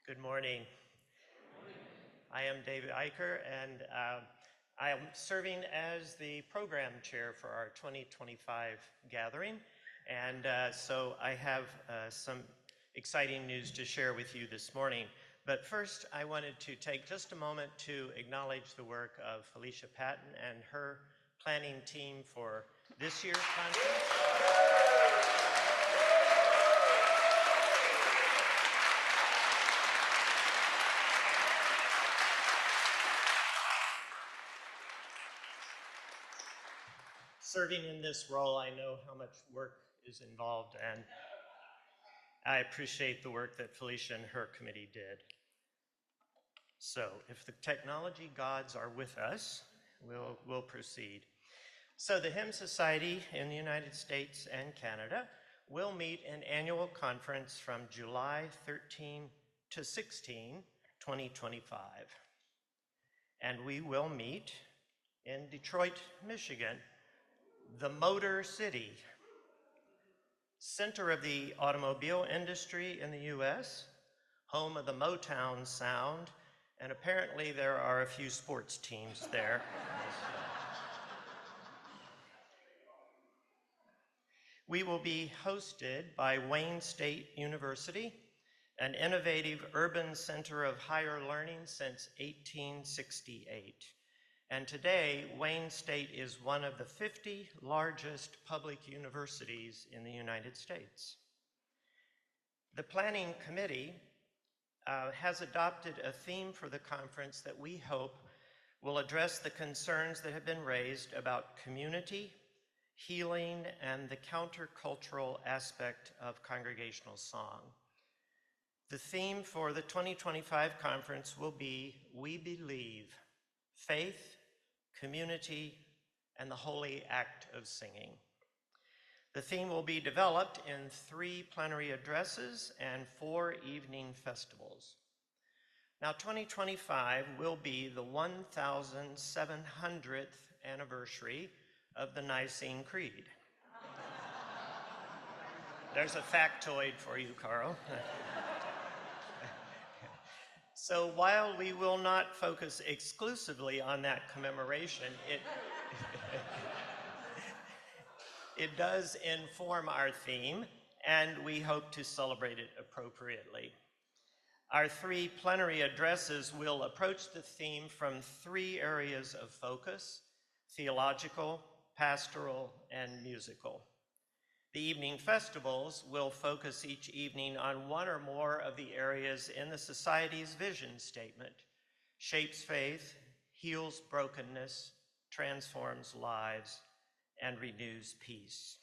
Good morning. I am David Eicher, and I am serving as the program chair for our 2025 gathering. And so I have some exciting news to share with you this morning. But first, I wanted to take just a moment to acknowledge the work of Felicia Patton and her planning team for this year's conference. Serving in this role, I know how much work is involved, and I appreciate the work that Felicia and her committee did. So, if the technology gods are with us, we'll proceed. So, the Hymn Society in the United States and Canada will meet an annual conference from July 13 to 16, 2025. And we will meet in Detroit, Michigan, the Motor City, center of the automobile industry in the U.S., home of the Motown sound, and apparently there are a few sports teams there. We will be hosted by Wayne State University, an innovative urban center of higher learning since 1868. And today, Wayne State is one of the 50 largest public universities in the United States. The planning committee has adopted a theme for the conference that we hope will address the concerns that have been raised about community, healing, and the countercultural aspect of congregational song. The theme for the 2025 conference will be We Believe, Faith, Community, and the Holy Act of Singing. The theme will be developed in 3 plenary addresses and 4 evening festivals. Now, 2025 will be the 1,700th anniversary of the Nicene Creed. There's a factoid for you, Carl. So while we will not focus exclusively on that commemoration, it does inform our theme, and we hope to celebrate it appropriately. Our 3 plenary addresses will approach the theme from 3 areas of focus: theological, pastoral, and musical. The evening festivals will focus each evening on one or more of the areas in the Society's vision statement: shapes faith, heals brokenness, transforms lives, and renews peace.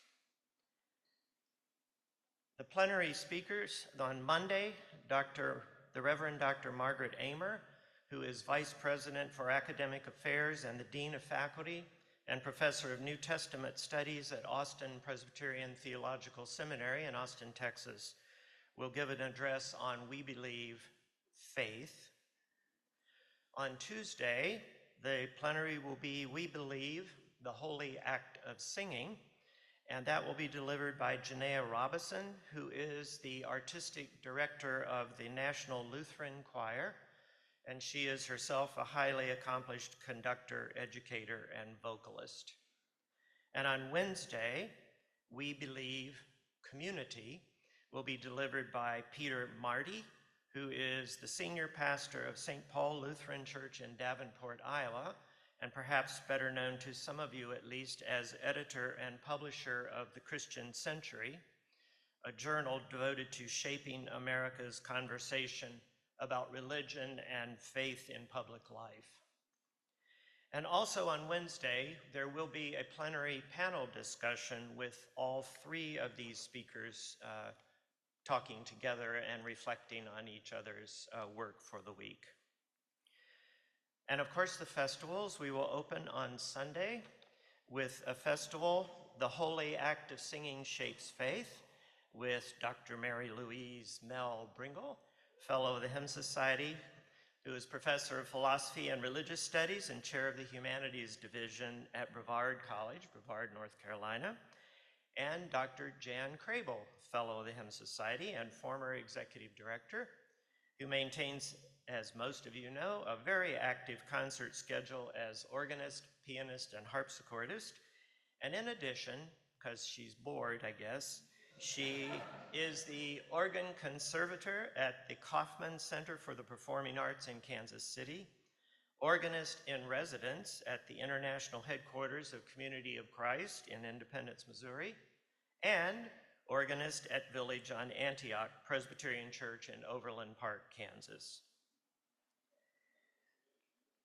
The plenary speakers on Monday, the Reverend Dr. Margaret Amer, who is Vice President for Academic Affairs and the Dean of Faculty and Professor of New Testament Studies at Austin Presbyterian Theological Seminary in Austin, Texas, will give an address on We Believe, Faith. On Tuesday, the plenary will be We Believe, the Holy Act of Singing, and that will be delivered by Janaea Robison, who is the Artistic Director of the National Lutheran Choir, and she is herself a highly accomplished conductor, educator, and vocalist. And on Wednesday, We Believe, Community will be delivered by Peter Marty, who is the senior pastor of St. Paul Lutheran Church in Davenport, Iowa, and perhaps better known to some of you at least as editor and publisher of The Christian Century, a journal devoted to shaping America's conversation about religion and faith in public life. And also on Wednesday, there will be a plenary panel discussion with all 3 of these speakers talking together and reflecting on each other's work for the week. And of course, the festivals, we will open on Sunday with a festival, The Holy Act of Singing Shapes Faith, with Dr. Mary Louise Mel Bringle, Fellow of the Hymn Society, who is Professor of Philosophy and Religious Studies and Chair of the Humanities Division at Brevard College, Brevard, North Carolina, and Dr. Jan Crable, Fellow of the Hymn Society and former Executive Director, who maintains, as most of you know, a very active concert schedule as organist, pianist, and harpsichordist. And in addition, because she's bored, I guess, she is the organ conservator at the Kaufman Center for the Performing Arts in Kansas City, organist in residence at the international headquarters of Community of Christ in Independence, Missouri, and organist at Village on Antioch Presbyterian Church in Overland Park, Kansas.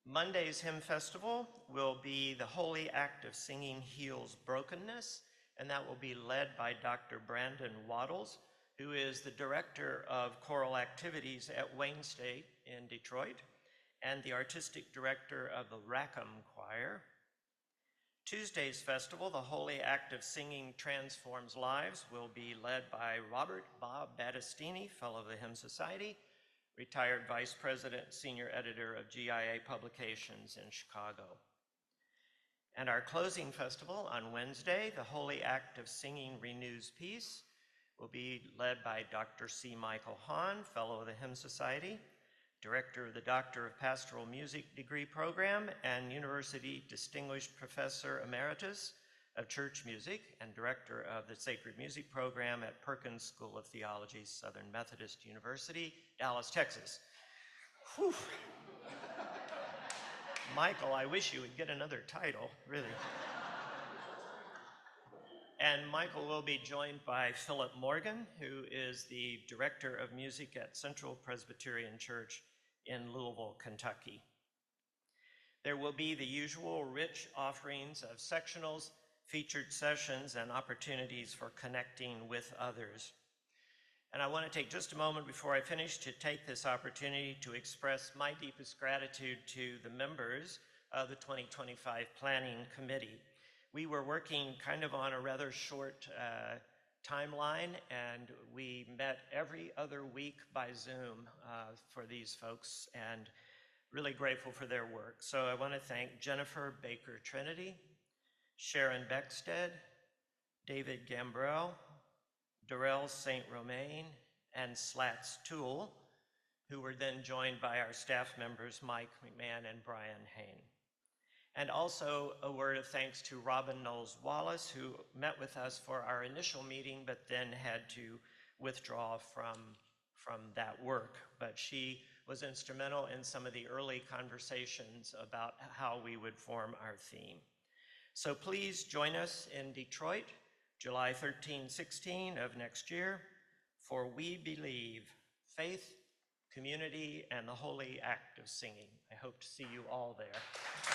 Monday's hymn festival will be The Holy Act of Singing Heals Brokenness, and that will be led by Dr. Brandon Waddles, who is the director of choral activities at Wayne State in Detroit and the artistic director of the Rackham Choir. Tuesday's festival, The Holy Act of Singing Transforms Lives, will be led by Robert Bob Battistini, Fellow of the Hymn Society, retired Vice President, Senior Editor of GIA Publications in Chicago. And our closing festival on Wednesday, The Holy Act of Singing Renews Peace, will be led by Dr. C. Michael Hahn, Fellow of the Hymn Society, Director of the Doctor of Pastoral Music degree program and University Distinguished Professor Emeritus of Church Music and Director of the Sacred Music program at Perkins School of Theology, Southern Methodist University, Dallas, Texas. Whew. Michael, I wish you would get another title, really. And Michael will be joined by Philip Morgan, who is the Director of Music at Central Presbyterian Church in Louisville, Kentucky. There will be the usual rich offerings of sectionals, featured sessions, and opportunities for connecting with others. And I want to take just a moment before I finish to take this opportunity to express my deepest gratitude to the members of the 2025 Planning Committee. We were working kind of on a rather short timeline, and we met every other week by Zoom for these folks, and really grateful for their work. So I want to thank Jennifer Baker Trinity, Sharon Beckstead, David Gambrell, Darrell St. Romain, and Slats Toole, who were then joined by our staff members, Mike McMahon and Brian Hain. And also a word of thanks to Robin Knowles Wallace, who met with us for our initial meeting, but then had to withdraw from that work. But she was instrumental in some of the early conversations about how we would form our theme. So please join us in Detroit, July 13-16 of next year, for We Believe, Faith, Community, and the Holy Act of Singing. I hope to see you all there.